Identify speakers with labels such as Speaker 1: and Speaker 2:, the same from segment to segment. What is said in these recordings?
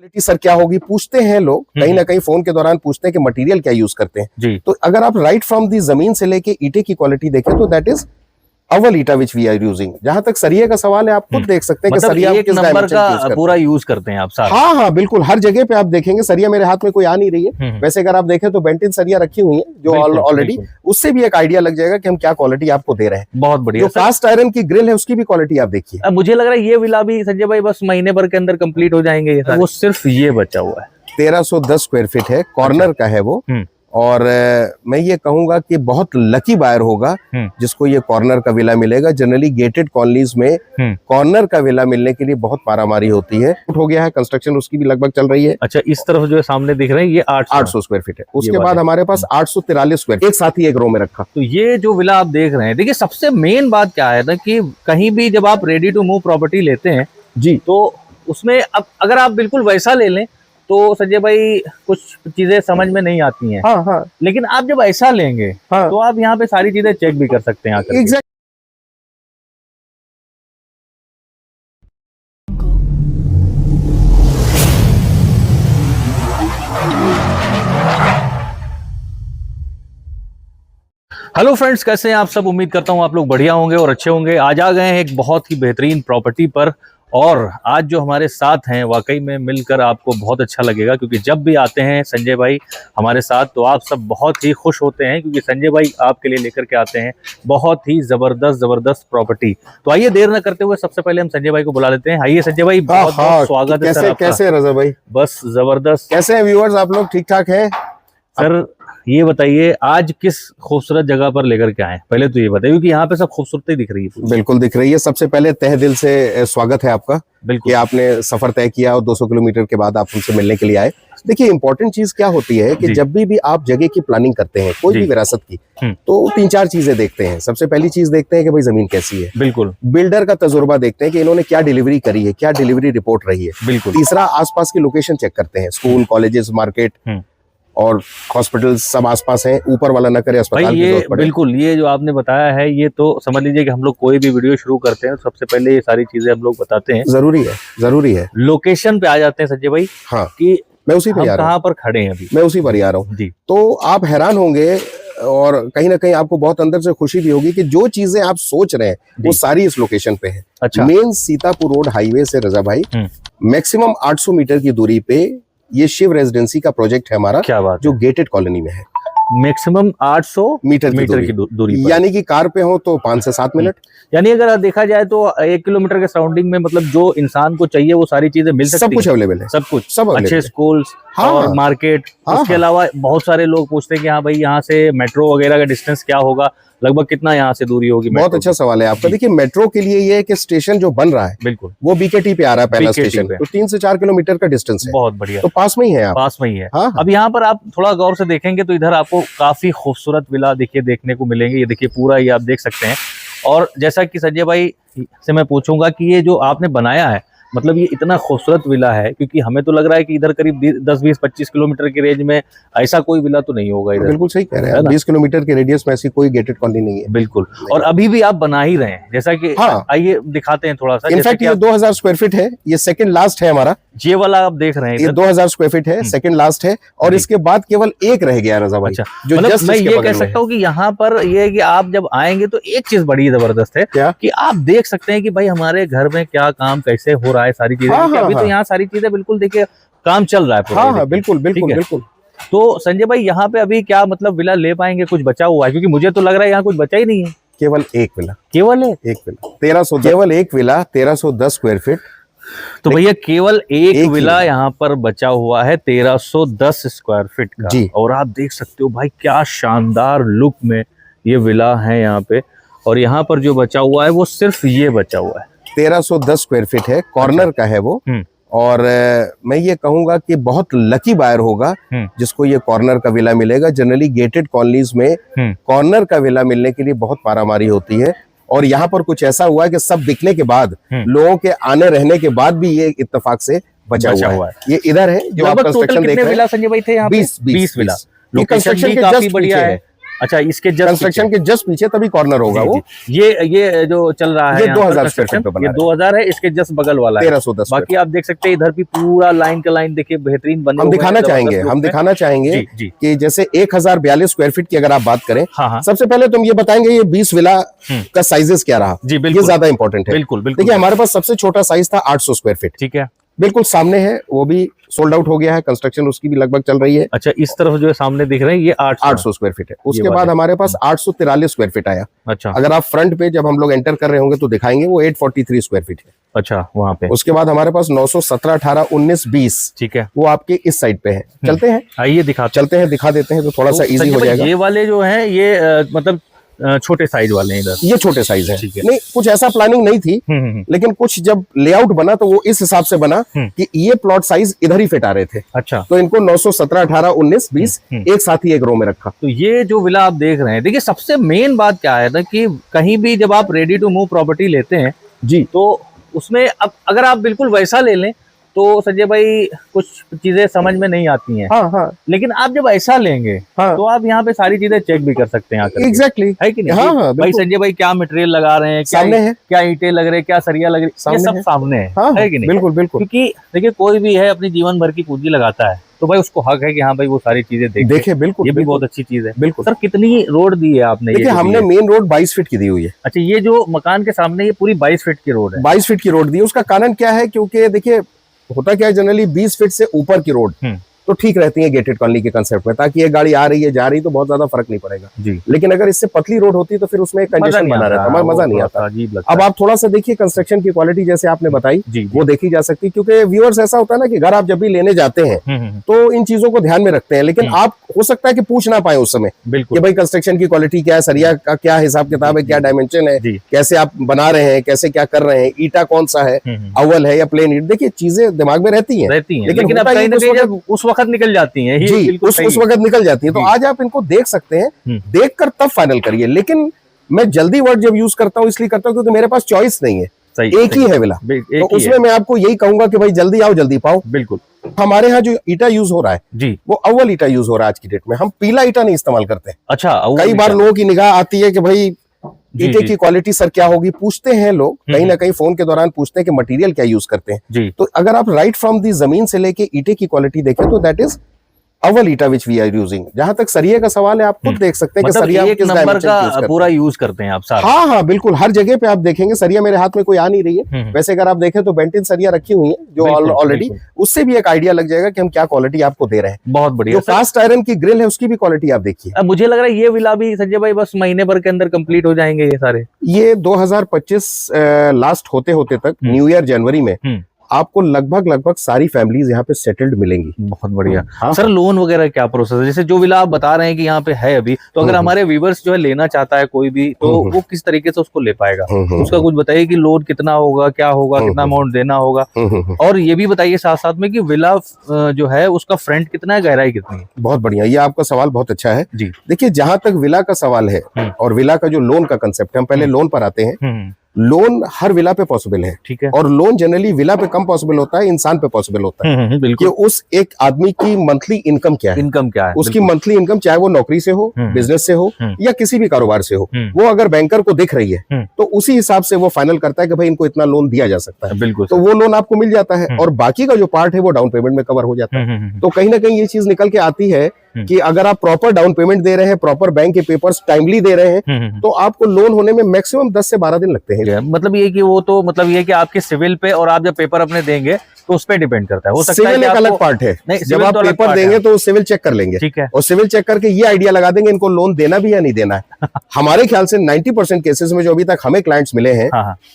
Speaker 1: Quality sir क्या होगी पूछते हैं लोग, कहीं ना कहीं फोन के दौरान पूछते हैं कि मटेरियल क्या यूज करते हैं
Speaker 2: जी।
Speaker 1: तो अगर आप राइट फ्रॉम दी जमीन से लेके ईटे की क्वालिटी देखें तो दैट इज अवल ईटा विच वी आर यूजिंग। जहां तक सरिया का सवाल है, आप खुद देख सकते हैं कि
Speaker 2: मतलब
Speaker 1: सरिया
Speaker 2: एक
Speaker 1: किस
Speaker 2: नंबर
Speaker 1: डायमेंशन
Speaker 2: का
Speaker 1: यूज करते
Speaker 2: पूरा
Speaker 1: हैं।
Speaker 2: यूज करते हैं आप साथ।
Speaker 1: हाँ हाँ बिल्कुल, हर जगह पे आप देखेंगे सरिया मेरे हाथ में कोई आ नहीं रही है। वैसे अगर आप देखें तो बेंटिन सरिया रखी हुई है जो ऑलरेडी, उससे भी एक आइडिया लग जाएगा कि हम क्या क्वालिटी आपको दे रहे हैं।
Speaker 2: बहुत बढ़िया।
Speaker 1: जो कास्ट आयरन की ग्रिल है उसकी भी क्वालिटी आप देखिए।
Speaker 2: अब मुझे लग रहा है ये विला भी संजय भाई बस महीने भर के अंदर कंप्लीट हो जाएंगे ये सारे। वो सिर्फ ये बचा हुआ है।
Speaker 1: 1310 स्क्वायर फीट है, कॉर्नर का है वो। और मैं ये कहूंगा कि बहुत लकी बायर होगा जिसको ये कॉर्नर का विला मिलेगा। जनरली गेटेड कॉलोनीज में कॉर्नर का विला मिलने के लिए बहुत मारामारी होती है। हो गया है कंस्ट्रक्शन, उसकी भी लगभग चल रही है।
Speaker 2: अच्छा, इस तरफ जो सामने दिख रहे हैं ये 800
Speaker 1: स्क्वायर फीट है। उसके बाद हमारे पास 843 स्क्वायर फीट एक साथ ही एक रो में रखा।
Speaker 2: तो ये जो विला आप देख रहे हैं, देखिए सबसे मेन बात क्या है ना कि कहीं भी जब आप रेडी टू मूव प्रॉपर्टी लेते हैं
Speaker 1: जी,
Speaker 2: तो उसमें अब अगर आप बिल्कुल वैसा ले लें तो संजय भाई कुछ चीजें समझ में नहीं आती हैं।
Speaker 1: हाँ हाँ।
Speaker 2: लेकिन आप जब ऐसा लेंगे तो आप यहाँ पे सारी चीजें चेक भी कर सकते हैं आकर।
Speaker 1: एग्जैक्ट।
Speaker 2: हेलो फ्रेंड्स, कैसे हैं आप सब? उम्मीद करता हूं आप लोग बढ़िया होंगे और अच्छे होंगे। आज आ गए हैं एक बहुत ही बेहतरीन प्रॉपर्टी पर, और आज जो हमारे साथ हैं वाकई में मिलकर आपको बहुत अच्छा लगेगा, क्योंकि जब भी आते हैं संजय भाई हमारे साथ तो आप सब बहुत ही खुश होते हैं, क्योंकि संजय भाई आपके लिए लेकर के आते हैं बहुत ही जबरदस्त प्रॉपर्टी। तो आइए देर न करते हुए सबसे पहले हम संजय भाई को बुला लेते हैं। आइए संजय भाई, बहुत बहुत स्वागत है सर आपका।
Speaker 1: कैसे रजा भाई?
Speaker 2: बस जबरदस्त।
Speaker 1: कैसे हैं व्यूअर्स, आप लोग ठीक ठाक हैं?
Speaker 2: सर ये बताइए आज किस खूबसूरत जगह पर लेकर के आए? पहले तो ये बताइए, क्योंकि यहाँ पे सब खूबसूरती दिख रही है।
Speaker 1: बिल्कुल दिख रही है। सबसे पहले तहे दिल से स्वागत है आपका।
Speaker 2: बिल्कुल,
Speaker 1: कि आपने सफर तय किया और 200 किलोमीटर के बाद आप हमसे मिलने के लिए आए। देखिए इंपॉर्टेंट चीज क्या होती है कि जब भी आप जगह की प्लानिंग करते हैं, कोई भी विरासत की, तो 3-4 चीजें देखते हैं। सबसे पहली चीज देखते हैं कि भाई जमीन कैसी है।
Speaker 2: बिल्कुल।
Speaker 1: बिल्डर का तजुर्बा देखते हैं कि इन्होंने क्या डिलीवरी करी है, क्या डिलीवरी रिपोर्ट रही है।
Speaker 2: बिल्कुल।
Speaker 1: तीसरा आसपास की लोकेशन चेक करते हैं, स्कूल, कॉलेजेस, मार्केट और हॉस्पिटल्स सब आसपास हैं। ऊपर वाला न करे अस्पताल की जरूरत पड़े।
Speaker 2: बिल्कुल, ये जो आपने बताया है ये तो समझ लीजिए कि हम लोग कोई भी वीडियो शुरू करते हैं सबसे पहले ये सारी चीजें हम लोग बताते हैं। जरूरी है। लोकेशन पे आ जाते हैं संजय भाई।
Speaker 1: हाँ,
Speaker 2: कि
Speaker 1: मैं उसी पे
Speaker 2: कहाँ पर खड़े हैं अभी,
Speaker 1: मैं उसी पर ही आ रहा हूँ जी। तो आप हैरान होंगे और कहीं ना कहीं आपको बहुत अंदर से खुशी भी होगी कि जो चीजें आप सोच रहे हैं वो सारी इस लोकेशन पे है।
Speaker 2: अच्छा।
Speaker 1: मेन सीतापुर रोड हाईवे से रजा भाई मैक्सिमम 800 मीटर की दूरी पे ये शिव रेजिडेंसी का प्रोजेक्ट है हमारा।
Speaker 2: क्या बात,
Speaker 1: जो गेटेड कॉलोनी में है।
Speaker 2: मैक्सिमम 800 मीटर की दूरी पर।
Speaker 1: यानी कि कार पे हो तो 5 से 7 मिनट।
Speaker 2: यानी अगर देखा जाए तो 1 किलोमीटर के सराउंडिंग में मतलब जो इंसान को चाहिए वो सारी चीजें मिल सकती है।
Speaker 1: सब कुछ अवेलेबल है।
Speaker 2: सब कुछ,
Speaker 1: सब
Speaker 2: अच्छे स्कूल्स और मार्केट। उसके अलावा बहुत सारे लोग पूछते हैं कि हाँ भाई यहाँ से मेट्रो वगैरह का डिस्टेंस क्या होगा, लगभग कितना यहाँ से दूरी होगी?
Speaker 1: बहुत अच्छा सवाल है आपका। देखिए मेट्रो के लिए ये है कि स्टेशन जो बन रहा है
Speaker 2: बिल्कुल
Speaker 1: वो बीकेटी पे आ रहा है, पहला स्टेशन। तो 3 से 4 किलोमीटर का डिस्टेंस है।
Speaker 2: बहुत बढ़िया।
Speaker 1: तो पास में ही है आप।
Speaker 2: पास में ही है।
Speaker 1: हाँ।
Speaker 2: अब यहाँ पर आप थोड़ा गौर से देखेंगे तो इधर आपको काफी खूबसूरत विला देखने को मिलेंगे। ये देखिए पूरा ये आप देख सकते हैं। और जैसा कि संजय भाई से मैं पूछूंगा कि ये जो आपने बनाया है मतलब ये इतना खूबसूरत विला है, क्योंकि हमें तो लग रहा है कि इधर करीब 10-20-25 किलोमीटर की रेंज में ऐसा कोई विला तो नहीं होगा इधर।
Speaker 1: बिल्कुल सही कह रहे हैं। 20 किलोमीटर के रेडियस में ऐसी कोई गेटेड कॉलोनी नहीं है।
Speaker 2: बिल्कुल। और अभी भी आप बना ही रहे हैं जैसा कि आइए दिखाते हैं थोड़ा सा।
Speaker 1: इनफैक्ट ये 2000 स्क्वायर फीट है, ये सेकंड लास्ट है हमारा।
Speaker 2: ये वाला आप देख रहे हैं
Speaker 1: ये 2000 स्क्वायर फीट है, सेकंड लास्ट है। और इसके बाद केवल एक रह गया रजा भाई।
Speaker 2: अच्छा,
Speaker 1: जो
Speaker 2: मतलब मैं ये कह सकता हूँ कि यहाँ पर ये है कि आप जब आएंगे तो एक चीज बड़ी जबरदस्त है कि आप देख सकते हैं कि भाई हमारे घर में क्या काम कैसे हो रहा है, सारी चीजें। अभी तो यहाँ सारी चीजें बिल्कुल देखिए काम चल रहा है।
Speaker 1: हाँ, बिल्कुल बिल्कुल बिल्कुल।
Speaker 2: तो संजय भाई यहाँ पे अभी क्या मतलब विला ले पाएंगे? कुछ बचा हुआ है? क्योंकि मुझे तो लग रहा है यहाँ कुछ बचा ही नहीं है।
Speaker 1: केवल एक विला।
Speaker 2: केवल
Speaker 1: एक विला 1300, केवल एक विला 1310 स्क्वायर फीट।
Speaker 2: तो भैया केवल एक विला यहाँ पर बचा हुआ है 1310 स्क्वायर फीट का जी। और आप देख सकते हो भाई क्या शानदार लुक में ये विला है यहाँ पे। और यहाँ पर जो बचा हुआ है वो सिर्फ ये बचा हुआ है। 1310
Speaker 1: स्क्वायर फीट है, कॉर्नर का है वो। और मैं ये कहूंगा कि बहुत लकी बायर होगा जिसको ये कॉर्नर का विला मिलेगा। जनरली गेटेड कॉलोनीज में कॉर्नर का विला मिलने के लिए बहुत मारामारी होती है। और यहाँ पर कुछ ऐसा हुआ है कि सब बिकने के बाद, लोगों के आने रहने के बाद भी ये इत्तेफाक से बचा हुआ है। ये इधर है जो आप कंस्ट्रक्शन देख रहे हैं।
Speaker 2: संजय भाई थे यहाँ
Speaker 1: 20
Speaker 2: विला।
Speaker 1: लोकेशन काफी बढ़िया है।
Speaker 2: अच्छा, इसके जस्ट
Speaker 1: कंस्ट्रक्शन के जस्ट पीछे तभी कॉर्नर होगा वो।
Speaker 2: ये जो चल रहा है
Speaker 1: ये 2000 स्क्वायर फीट पे बना
Speaker 2: है, 2000 है, इसके जस्ट बगल वाला है
Speaker 1: 1310।
Speaker 2: बाकी आप देख सकते हैं इधर भी पूरा लाइन का लाइन देखिए बेहतरीन बने।
Speaker 1: हम दिखाना चाहेंगे कि जैसे 1042 स्क्वायर फीट की अगर आप बात करें, सबसे पहले तुम ये बताएंगे ये 20 विला का साइजेस क्या रहा।
Speaker 2: जी
Speaker 1: बिल्कुल, ये ज्यादा इंपॉर्टेंट है।
Speaker 2: बिल्कुल
Speaker 1: देखिए हमारे पास सबसे छोटा साइज था 800 स्क्वायर फीट।
Speaker 2: ठीक है,
Speaker 1: बिल्कुल सामने है, वो भी सोल्ड आउट हो गया है, कंस्ट्रक्शन उसकी भी लगभग चल रही है।
Speaker 2: अच्छा, इस तरफ जो है सामने दिख रहे हैं ये 800
Speaker 1: स्क्वायर फीट है। उसके बाद हमारे पास 843 स्क्वायर फीट आया।
Speaker 2: अच्छा,
Speaker 1: अगर आप फ्रंट पे जब हम लोग एंटर कर रहे होंगे तो दिखाएंगे वो 843 स्क्वायर फीट है।
Speaker 2: अच्छा, वहाँ पे
Speaker 1: उसके बाद हमारे पास 917, 18, 19, 20,
Speaker 2: ठीक है,
Speaker 1: वो आपके इस साइड पे है। चलते हैं,
Speaker 2: आइए
Speaker 1: दिखा देते हैं तो थोड़ा सा इजी हो जाएगा।
Speaker 2: ये वाले जो है ये मतलब छोटे साइज वाले हैं इधर,
Speaker 1: ये छोटे साइज है। नहीं, कुछ ऐसा प्लानिंग नहीं थी, लेकिन कुछ जब लेआउट बना तो वो इस हिसाब से बना कि ये प्लॉट साइज इधर ही फिट आ रहे थे।
Speaker 2: अच्छा,
Speaker 1: तो इनको 917, 18, 19, 20 एक साथ ही एक रो में रखा।
Speaker 2: तो ये जो विला आप देख रहे हैं, देखिए सबसे मेन बात क्या है ना कि कहीं भी जब आप रेडी टू मूव प्रॉपर्टी लेते हैं
Speaker 1: जी,
Speaker 2: तो उसमें अब अगर आप बिल्कुल वैसा ले लें तो संजय भाई कुछ चीजें समझ में नहीं आती हैं।
Speaker 1: हाँ।
Speaker 2: लेकिन आप जब ऐसा लेंगे तो आप यहाँ पे सारी चीजें चेक भी कर सकते हैं आकर।
Speaker 1: एग्जैक्टली,
Speaker 2: है कि नहीं?
Speaker 1: हाँ,
Speaker 2: भाई संजय भाई क्या मटेरियल लगा रहे हैं,
Speaker 1: सामने है,
Speaker 2: क्या ईंटें लग रहे हैं, क्या सरिया लग रही है, ये सब सामने है।
Speaker 1: हाँ,
Speaker 2: है कि नहीं?
Speaker 1: बिल्कुल।
Speaker 2: क्योंकि देखिए कोई भी है अपनी जीवन भर की पूंजी लगाता है तो भाई उसको हक है कि हाँ भाई वो सारी चीजें देखे।
Speaker 1: बिल्कुल,
Speaker 2: ये भी बहुत अच्छी चीज है।
Speaker 1: बिल्कुल
Speaker 2: सर, कितनी रोड दी है आपने?
Speaker 1: देखिए हमने मेन रोड 22 फीट की दी हुई है।
Speaker 2: अच्छा, ये जो मकान के सामने ये पूरी 22 फीट की रोड है?
Speaker 1: 22 फीट की रोड दी है। उसका कारण क्या है, क्योंकि देखिए होता क्या है, जनरली 20 फीट से ऊपर की रोड तो ठीक रहती है गेटेड कॉलोनी के कंसेप्ट में, ताकि ये गाड़ी आ रही है जा रही तो बहुत ज्यादा फर्क नहीं पड़ेगा जी। लेकिन अगर इससे पतली रोड होती तो फिर उसमें कंजेशन बना रहता, हमारा मजा नहीं आता। अब आप थोड़ा सा देखिए कंस्ट्रक्शन की क्वालिटी जैसे आपने बताई वो देखी जा सकती है, क्योंकि व्यूअर्स ऐसा होता है ना कि घर आप जब भी लेने जाते हैं तो इन चीजों को ध्यान में रखते हैं, लेकिन आप हो सकता है कि पूछ ना पाए उस समय कि भाई कंस्ट्रक्शन की क्वालिटी क्या है, सरिया का क्या हिसाब किताब है, क्या डायमेंशन है, कैसे आप बना रहे हैं, कैसे क्या कर रहे हैं, ईटा कौन सा है, अव्वल है या प्लेन ईट। देखिए चीजें दिमाग में रहती हैं,
Speaker 2: लेकिन अब कहीं ना कहीं जब उस वक्त निकल जाती हैं
Speaker 1: जी, उस वक्त निकल जाती है। तो आज आप इनको देख सकते हैं, देखकर तब फाइनल करिए। लेकिन मैं जल्दी वर्ड जब यूज करता हूँ इसलिए करता हूँ क्योंकि मेरे पास चॉइस नहीं है, एक ही है विला, तो उसमें मैं आपको यही कहूंगा कि भाई जल्दी आओ जल्दी पाओ।
Speaker 2: बिल्कुल,
Speaker 1: हमारे यहाँ जो ईटा यूज हो रहा है जी, वो अव्वल ईटा यूज हो रहा है आज की डेट में। हम पीला ईटा नहीं इस्तेमाल करते। अच्छा, कई बार लोगों की निगाह आती है कि भाई ईटे की क्वालिटी सर क्या होगी, पूछते हैं लोग, कहीं ना कहीं फोन के दौरान पूछते हैं कि मटेरियल क्या यूज करते हैं। तो अगर आप राइट फ्रॉम दी जमीन से लेके ईटे की क्वालिटी देखें तो दैट इज अव्वल ईटा विच वी आर यूजिंग। जहां तक सरिये का सवाल है, आप खुद देख सकते हैं कि सरिया
Speaker 2: एक नंबर का पूरा यूज करते हैं आप सारा।
Speaker 1: हाँ, बिल्कुल, हर जगह पे आप देखेंगे सरिया मेरे हाथ में कोई आ नहीं रही है। वैसे अगर आप देखें तो बेंटिन सरिया रखी हुई है जो ऑलरेडी, उससे भी एक आइडिया लग जाएगा कि हम क्या क्वालिटी आपको दे रहे हैं।
Speaker 2: बहुत बढ़िया।
Speaker 1: जो कास्ट आयरन की ग्रिल है उसकी भी क्वालिटी आप देखिए।
Speaker 2: मुझे लग रहा है ये विला भी संजय भाई बस महीने भर के अंदर कंप्लीट हो जाएंगे ये सारे।
Speaker 1: ये 2025 लास्ट होते होते तक न्यू ईयर जनवरी में आपको लगभग सारी फैमिलीज यहाँ पे सेटल्ड मिलेंगी।
Speaker 2: बहुत बढ़िया। हाँ, सर लोन वगैरह क्या प्रोसेस है? जैसे जो विला आप बता रहे हैं कि यहाँ पे है अभी, तो अगर हमारे व्यूअर्स जो है लेना चाहता है कोई भी, तो वो किस तरीके से उसको ले पाएगा? उसका कुछ बताइए कि लोन कितना होगा, क्या होगा, कितना अमाउंट देना होगा, और ये भी बताइए साथ साथ में कि विला जो है उसका फ्रंट कितना है, गहराई कितनी है?
Speaker 1: बहुत बढ़िया, ये आपका सवाल बहुत अच्छा है जी। देखिए जहां तक विला का सवाल है और विला का जो लोन का कंसेप्ट है, हम पहले लोन पर आते हैं। लोन हर विला पे पॉसिबल है, ठीक है, और लोन जनरली विला पे कम पॉसिबल होता है, इंसान पे पॉसिबल होता है। बिल्कुल, कि उस एक आदमी की मंथली इनकम क्या है, उसकी मंथली इनकम, चाहे वो नौकरी से हो, बिजनेस से हो या किसी भी कारोबार से हो, वो अगर बैंकर को दिख रही है तो उसी हिसाब से वो फाइनल करता है कि भाई इनको इतना लोन दिया जा सकता है। बिल्कुल, तो वो लोन आपको मिल जाता है और बाकी का जो पार्ट है वो डाउन पेमेंट में कवर हो जाता है। तो कहीं ना कहीं ये चीज निकल के आती है कि अगर आप प्रॉपर डाउन पेमेंट दे रहे हैं, प्रॉपर बैंक के पेपर्स टाइमली दे रहे हैं, तो आपको लोन होने में मैक्सिमम 10 से 12 दिन लगते हैं। मतलब ये कि वो तो मतलब ये कि आपके सिविल पे और आप जब पेपर अपने देंगे तो उस पे डिपेंड करता है। हो सकता है सिविल एक अलग पार्ट है, जब आप पेपर देंगे तो सिविल चेक कर लेंगे, ठीक है, और सिविल चेक करके ये आइडिया लगा देंगे इनको लोन देना भी या नहीं देना है। हमारे ख्याल से 90% केसेस में जो अभी तक हमें क्लाइंट्स मिले हैं,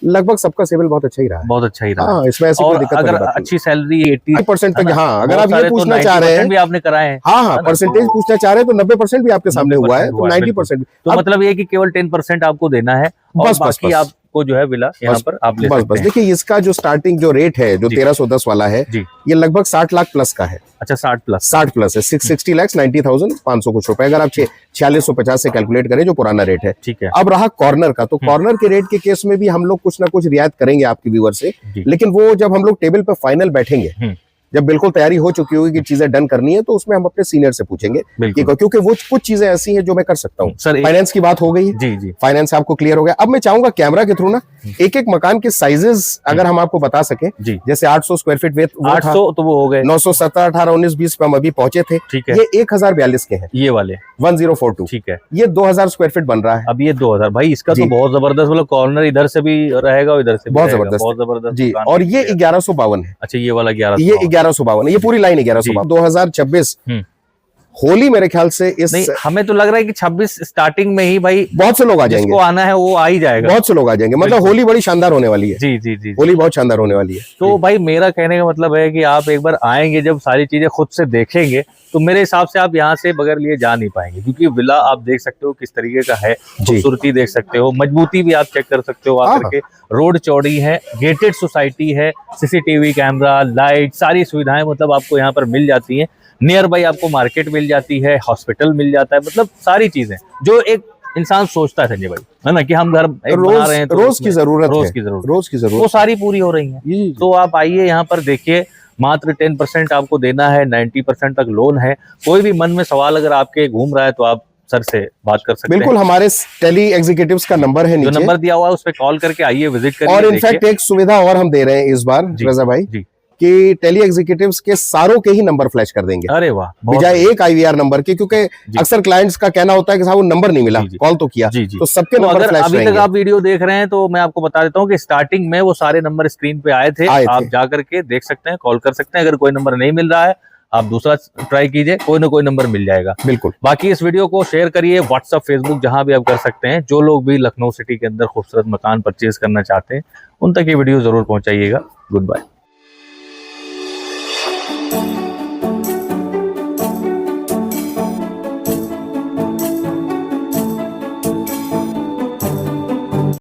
Speaker 1: लगभग सबका सिविल बहुत अच्छा ही रहा है। बहुत अच्छा ही रहा है, इसमें ऐसी कोई दिक्कत नहीं। अगर अच्छी सैलरी 80% तक, हाँ, अगर आप ये पूछना चाह रहे हैं भी आपने कराए हैं, हाँ, परसेंटेज पूछना चाह रहे हैं तो 90% भी आपके सामने हुआ है, तो 90%। तो मतलब ये कि केवल 10% आपको देना है, बस बाकी आप को जो है विला यहाँ पर आप ले सकते हैं। देखिए इसका जो स्टार्टिंग जो रेट है जो 1310 वाला है, ये लगभग 60 लाख प्लस का है। अच्छा, 60 प्लस है, 660 लाख 90,500 कुछ रुपए, अगर आप 4650 से कैलकुलेट करें जो पुराना रेट है, ठीक है। अब रहा कॉर्नर का, तो कॉर्नर के रेट के केस में भी हम लोग कुछ ना कुछ रियायत करेंगे आपके व्यूअर से, लेकिन वो जब हम लोग टेबल पे फाइनल बैठेंगे जब बिल्कुल तैयारी हो चुकी होगी कि चीजें डन करनी है, तो उसमें हम अपने सीनियर से पूछेंगे क्योंकि वो कुछ चीजें ऐसी हैं जो मैं कर सकता हूँ।
Speaker 2: सर
Speaker 1: फाइनेंस की बात हो गई है,
Speaker 2: जी जी,
Speaker 1: फाइनेंस आपको क्लियर हो गया। अब मैं चाहूंगा कैमरा के थ्रू ना एक एक मकान के साइजेस अगर हम आपको बता सके, जैसे 800 स्क्वायर फीट वेट,
Speaker 2: 800 तो वो हो गए,
Speaker 1: 917, 18, 19, 20 पे हम अभी पहुंचे थे।
Speaker 2: ठीक है,
Speaker 1: ये 1042 के हैं, ये
Speaker 2: वाले
Speaker 1: 1042,
Speaker 2: ठीक है।
Speaker 1: ये 2000 स्क्वायर फीट बन रहा है।
Speaker 2: अब ये 2000, भाई इसका तो बहुत जबरदस्त, मतलब कॉर्नर इधर से भी रहेगा और इधर से भी
Speaker 1: बहुत
Speaker 2: जबरदस्त
Speaker 1: जी। और ये 1152 है।
Speaker 2: अच्छा, ये वाला 1152,
Speaker 1: ये 1152 है, ये पूरी लाइन 1152। 2026 होली मेरे ख्याल से इस,
Speaker 2: नहीं हमें तो लग रहा है कि 26 स्टार्टिंग में ही भाई
Speaker 1: बहुत से लोग आ जाएंगे,
Speaker 2: जिसको आना है वो आ ही जाएगा, बहुत
Speaker 1: से लोग आ जाएंगे। मतलब होली बड़ी शानदार होने वाली है।
Speaker 2: जी जी जी,
Speaker 1: होली बहुत शानदार होने वाली है।
Speaker 2: तो भाई मेरा कहने का मतलब है कि आप एक बार आएंगे, जब सारी चीजें खुद से देखेंगे, तो मेरे हिसाब से आप यहाँ से बगैर लिए जा नहीं पाएंगे, क्योंकि विला आप देख सकते हो किस तरीके का है, खूबसूरती देख सकते हो, मजबूती भी आप चेक कर सकते हो आकर के। रोड चौड़ी है, गेटेड सोसाइटी है, सीसीटीवी कैमरा, लाइट, सारी सुविधाएं मतलब आपको यहाँ पर मिल जाती हैं। नियर बाई आपको मार्केट मिल जाती है, हॉस्पिटल मिल जाता है, मतलब सारी चीजें जो एक इंसान सोचता है संजय भाई, है ना, कि हम घर बना रहे हैं तो
Speaker 1: रोज की जरूरत
Speaker 2: वो सारी पूरी हो रही है। तो आप आइए यहाँ पर देखिए, मात्र 10% आपको देना है, 90% तक लोन है। कोई भी मन में सवाल अगर आपके घूम रहा है तो आप सर से बात कर सकते हैं।
Speaker 1: बिल्कुल, हमारे टेली एग्जीक्यूटिव्स का नंबर है नीचे,
Speaker 2: जो नंबर दिया हुआ है उस पर कॉल करके आइए, विजिट करिए।
Speaker 1: और इनफैक्ट एक सुविधा और हम दे रहे हैं इस बार रजा भाई
Speaker 2: जी,
Speaker 1: कि टेली एग्जीक्यूटिव्स के सारों के ही नंबर फ्लैश कर देंगे।
Speaker 2: अरे वाह,
Speaker 1: बजाय एक आईवीआर नंबर के, क्योंकि अक्सर क्लाइंट्स का कहना होता है कि साहब वो नंबर नहीं मिला, कॉल तो किया, तो सबके नंबर फ्लैश
Speaker 2: रहेंगे। अभी तक आप वीडियो देख रहे हैं तो मैं आपको बता देता हूँ कि स्टार्टिंग में वो सारे नंबर स्क्रीन पे आए थे, आप जाकर के देख सकते हैं, कॉल कर सकते हैं। अगर कोई नंबर नहीं मिल रहा है, आप दूसरा ट्राई कीजिए, कोई ना कोई नंबर मिल जाएगा। बिल्कुल। बाकी इस वीडियो को शेयर करिए, व्हाट्सएप, फेसबुक, जहां भी आप कर सकते हैं। जो लोग भी लखनऊ सिटी के अंदर खूबसूरत मकान परचेज करना चाहते हैं, उन तक ये वीडियो जरूर पहुंचाइएगा। Good bye.